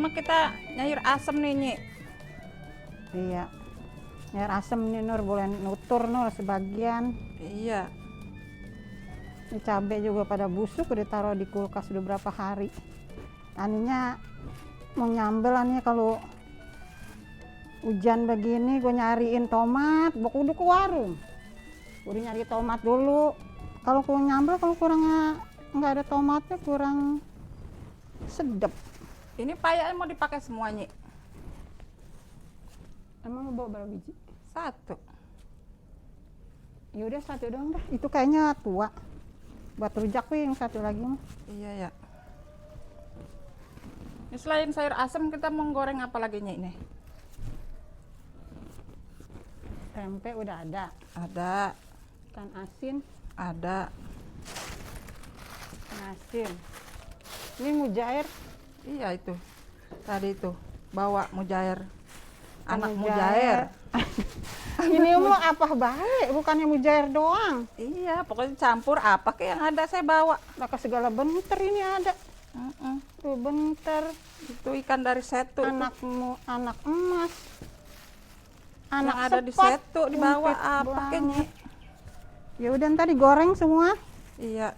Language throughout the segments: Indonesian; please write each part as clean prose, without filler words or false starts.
mah kita nyayur asem nih, Nyi. Iya. Nyayur asem nih Nur, boleh nutur Nur sebagian. Iya. Ini cabai juga pada busuk, udah taruh di kulkas udah berapa hari. Aninya mau nyambel aninya kalau hujan begini gue nyariin tomat, kudu ke warung. Udah nyari tomat dulu. Kalau gue nyambel kalau kurangnya nggak ada tomatnya kurang sedap. Ini payaknya mau dipakai semua, Nyi. Emang bawa berapa biji? 1. Ya udah 1 doang dah. Itu kayaknya tua. Buat rujak yang 1 lagi mah. Iya ya. Ini selain sayur asem kita mau goreng apa lagi, Nyi, nih? Tempe udah ada. Ada. Ikan asin, Ada. ikan asin. Ini mujair. Iya itu. Tadi itu bawa mujair. Anak Mujair. mujair. Ini mah apa baik, bukannya mujair doang. Iya, pokoknya campur apa ke yang ada saya bawa. Maka segala bentar ini ada. Tuh bentar. Itu ikan dari setu. Anakmu, anak emas. Yang Anak ada di sepot, setu dibawa kumpit apa ke, Nyi? banget. Ya udah ntar digoreng semua. Iya.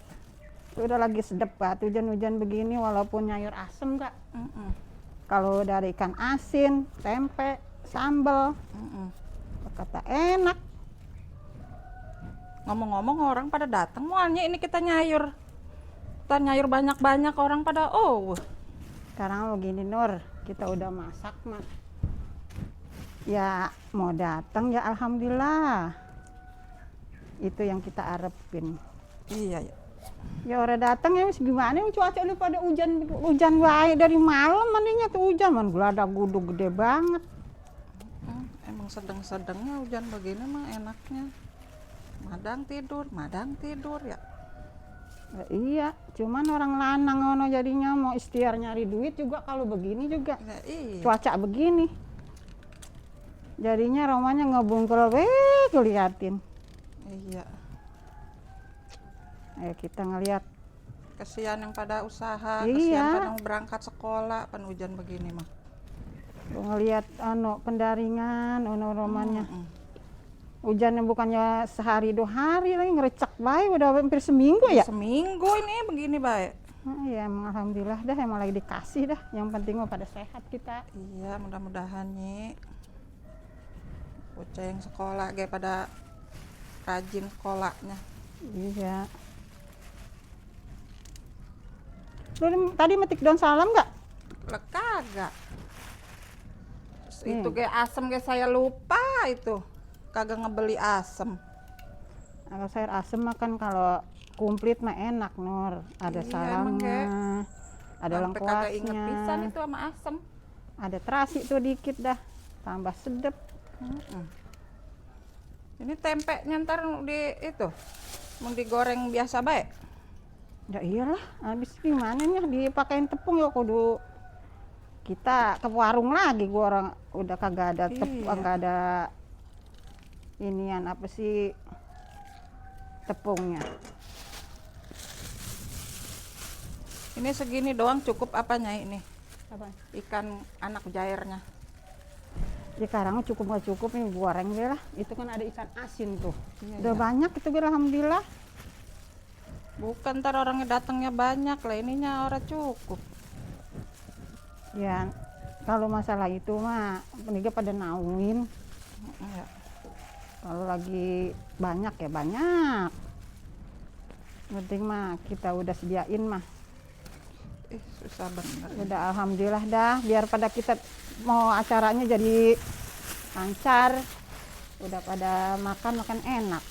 Udah lagi sedep banget hujan-hujan begini walaupun nyayur asem Kak. Kalau dari ikan asin, tempe, sambal, kata enak. Ngomong-ngomong orang pada datang mualnya ini kita nyayur. Kita nyayur banyak-banyak orang pada Sekarang begini Nur, kita udah masak mah. Ya mau datang ya alhamdulillah. Itu yang kita harapin. Iya ya. Ya orang datang ya gimana cuaca lu pada hujan baik dari malam mandinya tuh hujan man geladak gudug gede banget. Emang sedang-sedangnya hujan begini mah enaknya. Madang tidur ya. Ya, iya, cuman orang lanang ngono jadinya mau ikhtiar nyari duit juga kalau begini juga. Ya, iya. Cuaca begini. Jadinya romanya ngebungkel keliatin. Iya. Ayo kita ngeliat. Kesian yang pada usaha, Iya. kesian pada mau berangkat sekolah pan hujan begini mah. Ngeliat pendaringan romanya. Hujan yang bukannya sehari 2 hari lagi ngerecek baik udah hampir seminggu ya. Seminggu ini begini baik. Ya emang alhamdulillah dah emang lagi dikasih dah. Yang penting mah pada sehat kita. Iya, mudah-mudahan Nyi. Bocah yang sekolah kayak pada rajin sekolahnya. Iya. Lu tadi metik daun salam nggak? Lah kagak. Itu kayak asem kayak saya lupa itu. Kagak ngebeli asem. Kalau sayur asem makan kalau komplit mah enak Nur. Ada Iya, salamnya, ada Sampai kagak inget pisan lengkuasnya, itu sama asem. ada terasi tuh dikit dah, tambah sedep. Ini tempenya ntar mau digoreng biasa baik. Ya iyalah, habis gimana nih dipakein tepung ya kudu kita ke warung lagi. Gua orang udah kagak ada tepung, Iya. kagak ada inian apa sih tepungnya. Ini segini doang cukup apanya ini? Apa? Ikan anak jairnya. Ya sekarang cukup nggak cukup nih goreng deh lah. Itu kan ada ikan asin tuh. Iya, Udah iya. banyak itu gue alhamdulillah. Bukan ntar orangnya datangnya banyak lah, ininya orang cukup. Ya kalau masalah itu mah peninggal pada naungin. Ya. Kalau lagi banyak ya banyak. Penting mah kita udah sediain mah. Susah bener. Udah alhamdulillah dah. Biar pada kita mau acaranya jadi lancar. Udah pada makan enak.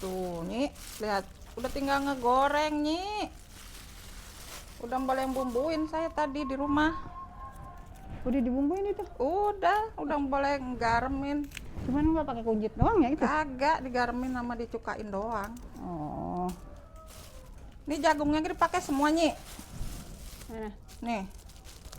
Tuh, Nyi, lihat. Udah tinggal ngegoreng, Nyi. Udah boleh bumbuin saya tadi di rumah. Udah dibumbuin itu. Udah boleh nggaremin. Cuman nggak pakai kunyit doang ya itu. Kagak digaremin sama dicukain doang. Oh. Ini jagungnya dipakai semua, Nyi. Mana? Nih,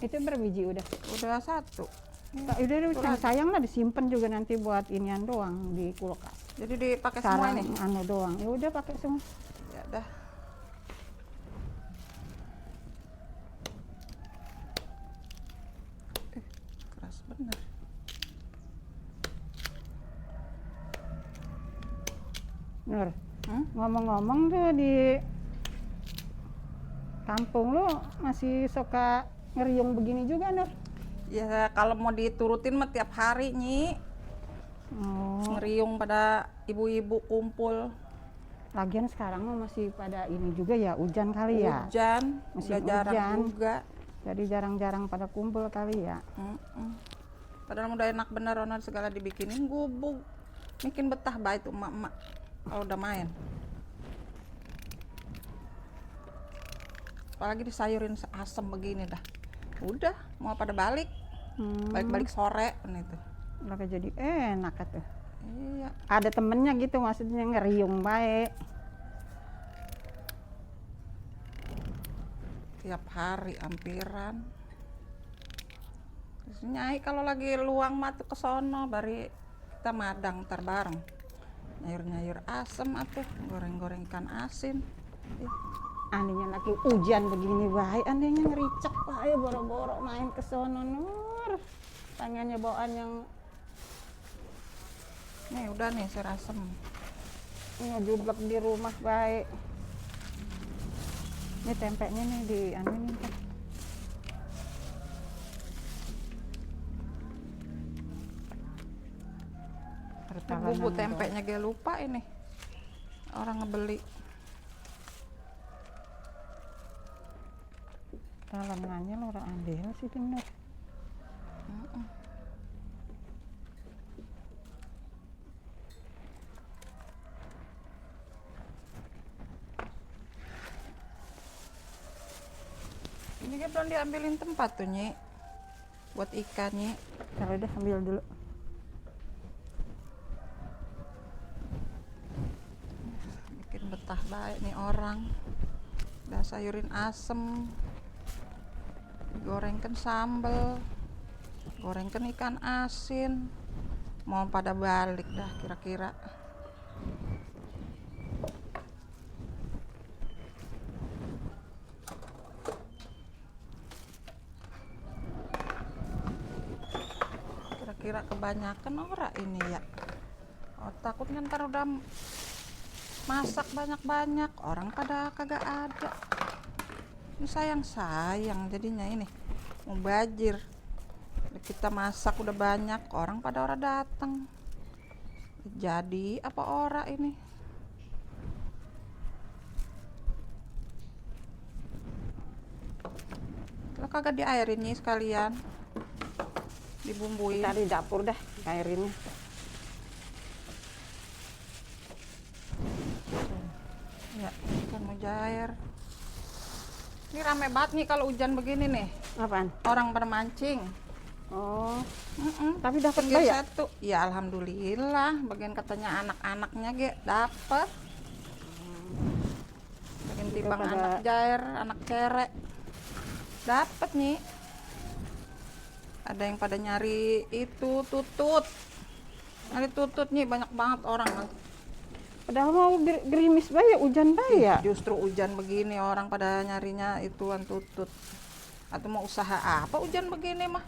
Itu berapa biji udah? udah 1. Udah sayang lah, disimpan juga nanti buat inian doang di kulkas. Jadi dipakai semua Sarang ini. anu doang. Ya udah pakai semua. Ya dah. Keras bener. Nur, Hmm? ngomong-ngomong tuh di kampung lu masih suka ngeriung begini juga, Nur? Ya kalau mau diturutin mah tiap hari Nyi. Oh, Ngeriung pada ibu-ibu kumpul. lagian sekarang mah masih pada ini juga ya, hujan kali ya. Hujan, Musim udah jarang hujan. juga. Jadi jarang-jarang pada kumpul kali ya. Padahal udah enak bener Ronald segala dibikinin gubuk. Bikin betah baik tuh emak-emak kalau udah main. Apalagi disayurin asem begini dah. Udah mau pada balik. Balik-balik sore itu. Udah jadi enak tuh. Iya. Ada temennya gitu, maksudnya ngeriung baik. Tiap hari ampiran. Terus Nyai kalau lagi luang mah tuh ke sono bari kita madang ntar bareng. Nyayur-nyayur asem atuh, goreng-goreng ikan asin. Anehnya lagi hujan begini baik, anehnya ngericek baik, boro-boro main ke sono, Nur. Pengennya bawaan yang Nih udah nih saya asem. ngejublek di rumah baik. Ini tempenya nih di anu nih. Bumbu tempenya gue lupa ini. Orang ngebeli. Talangannya lo orang andel sih bener. Ini kan belum diambilin tempat tuh Nyi. Buat ikan Nyi. Kalau udah ambil dulu. Bikin betah baik nih orang. Udah sayurin asem. Gorengkan sambel. Gorengkan ikan asin. Mau pada balik dah kira-kira. Kira-kira kebanyakan ora ini ya. Oh, takutnya ntar udah masak banyak-banyak orang pada kagak ada. Ini sayang jadinya ini mau bajir. Kita masak udah banyak orang pada ora datang. Jadi apa ora ini? Kalau kagak diairin nih sekalian. Dibumbuin. Kita di dapur dah airinnya. Ya, ikan mujair. Ini rame banget nih kalau hujan begini nih. Apaan? Orang pada mancing. Oh, tapi dapat Bagian ya? satu. Ya alhamdulillah. Bagian katanya anak-anaknya ge dapet. Bagian timbang pada- anak jair, anak cerek. Dapet nih. Ada yang pada nyari itu tutut. Nyari tutut nih banyak banget orang. Padahal mau gerimis bae, hujan bae ya. Justru hujan begini orang pada nyarinya ituan tutut. Atau mau usaha apa hujan begini mah?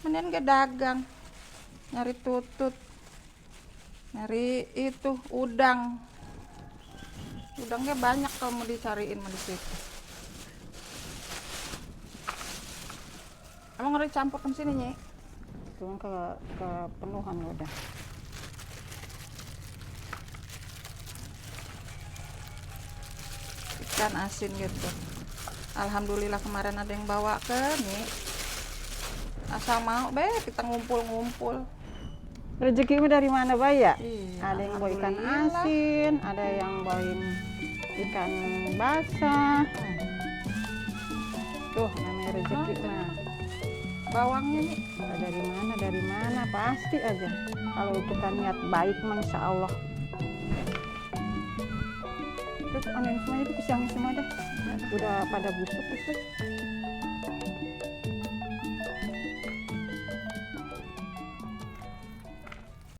Mendingan gak dagang. Nyari tutut. Nyari itu udang. Udangnya banyak kalau mau dicariin mah di situ. Emang udah dicampur ke sini, Nyi? Cuman ke penuhan udah. Ikan asin gitu. Alhamdulillah kemarin ada yang bawa ke nih. Asal mau kita ngumpul-ngumpul. Rezekimu dari mana bae ya? Iya, Ada yang bawa ikan alhamdulillah. asin, ada yang bawain ikan basah. Tuh namanya rezeki mah. Bawangnya nih. Dari mana pasti aja. Kalau kita niat baik mah insya Allah. Terus onin semuanya itu pisangnya semua dah. Udah pada busuk itu.